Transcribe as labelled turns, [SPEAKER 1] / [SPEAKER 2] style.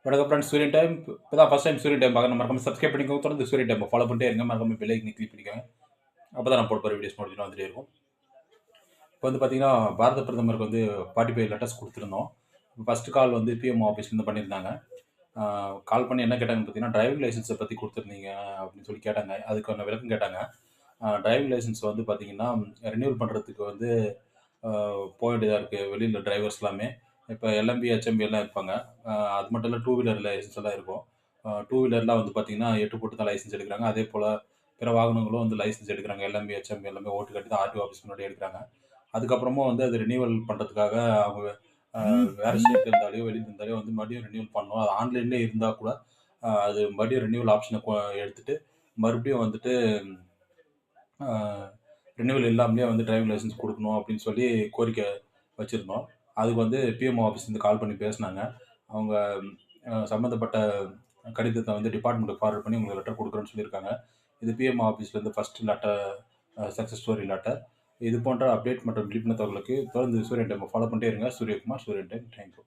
[SPEAKER 1] வணக்கம் ஃப்ரெண்ட்ஸ், சூரியன் டைம். இப்போ தான் ஃபர்ஸ்ட் டைம் சூரியன் டைம் பார்க்குறேன். மறக்காம சப்ஸ்கிரைப் பண்ணிக்கோங்க. தொடர்ந்து சூரியன் டைம் ஃபாலோ பண்ணிட்டே இருங்க. மறக்காம பெல் ஐக்கனை கிளிக் பண்ணிக்கோங்க. அப்போ தான் நான் போட போகிற வீடியோஸ் நோட்டிஃபிகேஷன் வந்துட்டே இருக்கும். இப்போ வந்து பார்த்தீங்கன்னா, பாரத பிரதமருக்கு வந்து 45 லெட்டர்ஸ் குடுத்துருந்தோம். ஃபர்ஸ்ட் கால் வந்து பிஎம்ஓ ஆஃபீஸ்லேருந்து பண்ணியிருந்தாங்க. கால் பண்ணி என்ன கேட்டாங்கன்னு பார்த்தீங்கன்னா, டிரைவிங் லைசென்ஸை பத்தி குடுத்துருந்தீங்க அப்படின்னு சொல்லி கேட்டாங்க. அதுக்கான விளக்கம் கேட்டாங்க. டிரைவிங் லைசென்ஸ் வந்து பார்த்தீங்கன்னா, ரினியூவல் பண்ணுறதுக்கு வந்து போ வேண்டியதா இருக்கு. வெளியில டிரைவர்ஸ் எல்லாமே. இப்ப எல்எம்பி, ஹெச்எம்பி எல்லாம் இருப்பாங்க. அது மட்டும் இல்ல டூ வீலர் லைசென்ஸ் எல்லாம் இருக்கும். டூ வீலர்லாம் வந்து பார்த்தீங்கன்னா, 8 போட்டு தான் லைசென்ஸ் எடுக்குறாங்க. அதேபோல பிற வாகனங்களும் வந்து லைசென்ஸ் எடுக்குறாங்க. எல்எம்பி, ஹெச்எம்பி எல்லாமே ஓட்டு காட்டி தான் ஆர்டிஓ ஆஃபீஸ் முன்னாடி எடுக்குறாங்க. அதுக்கப்புறமும் வந்து அது ரினியூவல் பண்றதுக்காக அவங்க வேற ஸ்டேட்ல இருந்தாலோ, வெளியில இருந்தாலோ வந்து மறுபடியும் ரினியூவல் பண்ணணும். அது ஆன்லைன்லயே இருந்தா கூட, அது மறுபடியும் ரினியூவல் ஆப்ஷன எடுத்துட்டு, மறுபடியும் வந்துட்டு அ ரினியூவல் இல்லாமலே வந்து டிரைவிங் லைசென்ஸ் குடுக்கணும் அப்படின்னு சொல்லி கோரிக்கை வச்சிருந்தோம். அதுக்கு வந்து பிஎம்ஓ ஆஃபீஸ்லேருந்து கால் பண்ணி பேசுனாங்க. அவங்க சம்மந்தப்பட்ட கடிதத்த வந்து டிபார்ட்மெண்ட்டுக்கு ஃபார்வர்ட் பண்ணி உங்களுக்கு லெட்டர் குடுக்குறேன்னு சொல்லியிருக்காங்க. இது பிஎம்ஓ ஆஃபீஸ்லேருந்து first letter success story letter. இது போன்ற அப்டேட் மற்றும் விழிப்புணர்வு தகவலுக்கு தொடர்ந்து சூரியன் டைமை ஃபாலோ பண்ணிட்டே இருங்க. சூரியகுமார், சூரியன் டைம். Thank you.